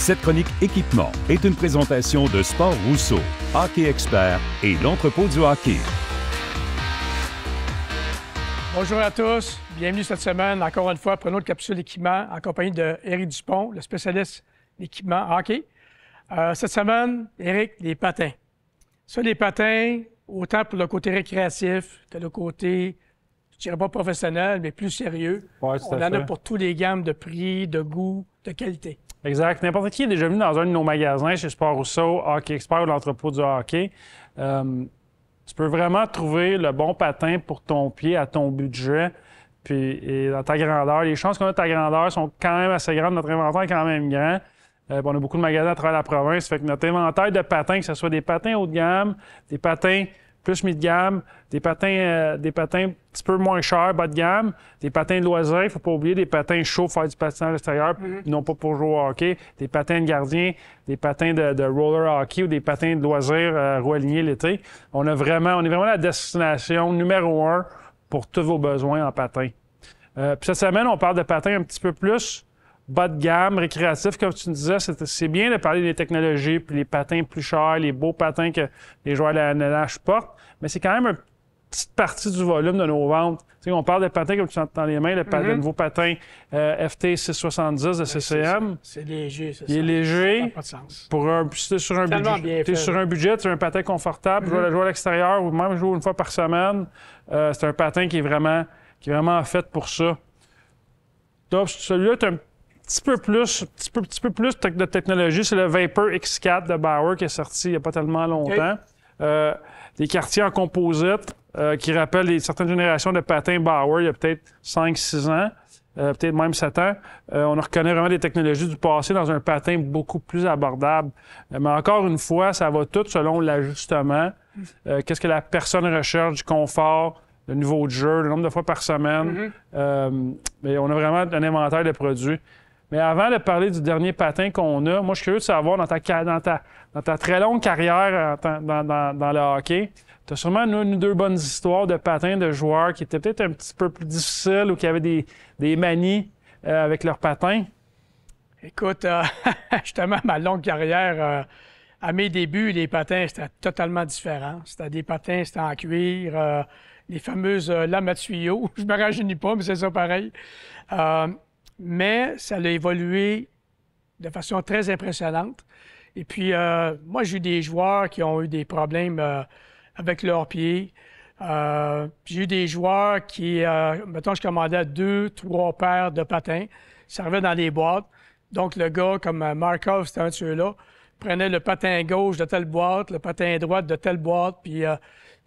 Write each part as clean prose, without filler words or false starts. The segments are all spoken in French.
Cette chronique équipement est une présentation de Sport Rousseau, Hockey Expert et l'entrepôt du hockey. Bonjour à tous, bienvenue cette semaine, encore une fois, pour une autre capsule équipement en compagnie de Éric Dupont, le spécialiste d'équipement hockey. Cette semaine, Éric, les patins. Ça, les patins, autant pour le côté récréatif que le côté, je dirais pas professionnel, mais plus sérieux. Ouais, On en a pour tous les gammes de prix, de goût, de qualité. Exact. N'importe qui est déjà venu dans un de nos magasins chez Sport Rousseau, Hockey Expert ou l'entrepôt du hockey. Tu peux vraiment trouver le bon patin pour ton pied à ton budget et dans ta grandeur. Les chances qu'on a de ta grandeur sont quand même assez grandes. Notre inventaire est quand même grand. On a beaucoup de magasins à travers la province. Fait que notre inventaire de patins, que ce soit des patins haut de gamme, des patins plus mi de gamme, des patins un petit peu moins chers, bas de gamme, des patins de loisirs, il ne faut pas oublier, des patins chauds pour faire du patinage à l'extérieur, non pas pour jouer au hockey, des patins de gardien, des patins de roller hockey ou des patins de loisirs roues alignées l'été. On est vraiment la destination numéro 1 pour tous vos besoins en patins. Puis cette semaine, on parle de patins un petit peu plus bas de gamme, récréatif, comme tu me disais. C'est bien de parler des technologies, puis les patins plus chers, les beaux patins que les joueurs de la NLH portent, mais c'est quand même une petite partie du volume de nos ventes. Tu sais, on parle de patins comme tu as dans les mains, le nouveau patin FT 670 de CCM. C'est léger, c'est ça. Il est léger. Ça n'a pas de sens. Si tu es sur un budget, tu as un patin confortable, jouer à l'extérieur ou même jouer une fois par semaine, c'est un patin qui est vraiment fait pour ça. Donc, celui-là, tu as un petit peu plus de technologie. C'est le Vapor X4 de Bauer qui est sorti il n'y a pas tellement longtemps. Okay. Des quartiers en composite qui rappellent certaines générations de patins Bauer il y a peut-être 5-6 ans, peut-être même 7 ans. On reconnaît vraiment des technologies du passé dans un patin beaucoup plus abordable. Mais encore une fois, ça va tout selon l'ajustement. Qu'est-ce que la personne recherche, du confort, le niveau de jeu, le nombre de fois par semaine. Mais on a vraiment un inventaire de produits. Mais avant de parler du dernier patin qu'on a, moi, je suis curieux de savoir, dans ta très longue carrière dans le hockey, tu as sûrement une ou deux bonnes histoires de patins de joueurs qui étaient peut-être un petit peu plus difficiles ou qui avaient des manies avec leurs patins. Écoute, justement, ma longue carrière, à mes débuts, les patins, c'était totalement différent. C'était des patins, c'était en cuir, les fameuses lames à tuyaux. Je me rajeunis pas, mais c'est ça pareil. Mais ça a évolué de façon très impressionnante. Et puis, moi, j'ai eu des joueurs qui ont eu des problèmes avec leurs pieds. J'ai eu des joueurs qui, mettons, je commandais 2-3 paires de patins. Ça arrivait dans les boîtes. Donc, le gars, comme Markov, c'était un de ceux-là, prenait le patin gauche de telle boîte, le patin droite de telle boîte, puis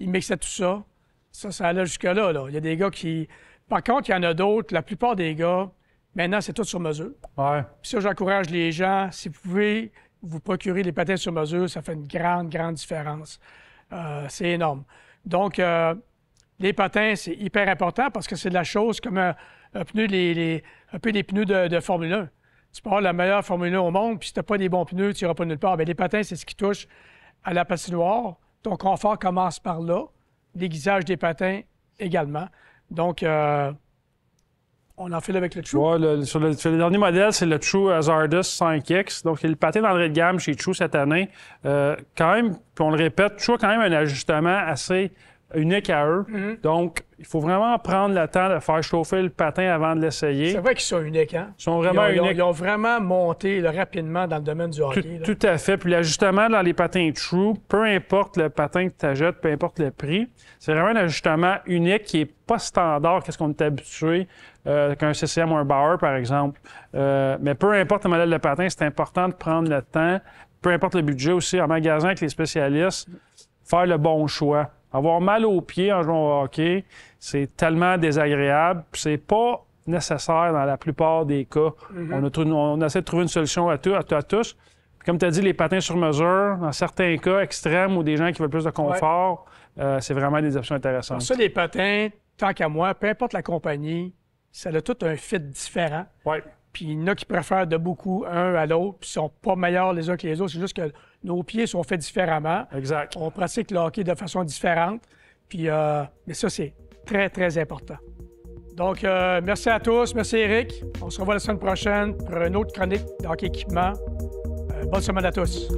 il mixait tout ça. Ça allait jusque-là, là. Il y a des gars qui... Par contre, il y en a d'autres. La plupart des gars... Maintenant, c'est tout sur mesure. Ouais. Puis ça, j'encourage les gens, si vous pouvez vous procurer les patins sur mesure, ça fait une grande différence. C'est énorme. Donc, les patins, c'est hyper important parce que c'est de la chose comme un pneu, un peu des pneus de Formule 1. Tu peux avoir la meilleure Formule 1 au monde, puis si tu n'as pas des bons pneus, tu n'iras pas nulle part. Bien, les patins, c'est ce qui touche à la patinoire. Ton confort commence par là. L'aiguisage des patins également. Donc, on en fait avec le True. Oui, sur le dernier modèle, c'est le True Hazardous 5X. Donc, il y a le patin d'entrée de gamme chez True cette année. Quand même, puis on le répète, True a quand même un ajustement assez unique à eux. Donc, il faut vraiment prendre le temps de faire chauffer le patin avant de l'essayer. C'est vrai qu'ils sont uniques, hein? Ils sont vraiment uniques. Ils ont vraiment monté rapidement dans le domaine du hockey. Tout à fait. Puis l'ajustement dans les patins True, peu importe le patin que tu achètes, peu importe le prix, c'est vraiment un ajustement unique qui n'est pas standard qu'est-ce qu'on est habitué qu'un CCM ou un Bauer, par exemple. Mais peu importe le modèle de patin, c'est important de prendre le temps, peu importe le budget aussi, en magasin avec les spécialistes, faire le bon choix. Avoir mal aux pieds en jouant au hockey, c'est tellement désagréable. Puis c'est pas nécessaire dans la plupart des cas. On essaie de trouver une solution à tous. Puis comme tu as dit, les patins sur mesure, dans certains cas extrêmes ou des gens qui veulent plus de confort, c'est vraiment des options intéressantes. Pour ça, les patins, tant qu'à moi, peu importe la compagnie, ça a tout un fit différent. Oui. Puis il y en a qui préfèrent de beaucoup un à l'autre, puis ils sont pas meilleurs les uns que les autres. C'est juste que nos pieds sont faits différemment. Exact. On pratique le hockey de façon différente. Puis, mais ça, c'est très, très important. Donc, merci à tous. Merci, Éric. On se revoit la semaine prochaine pour une autre chronique de hockey équipement. Bonne semaine à tous.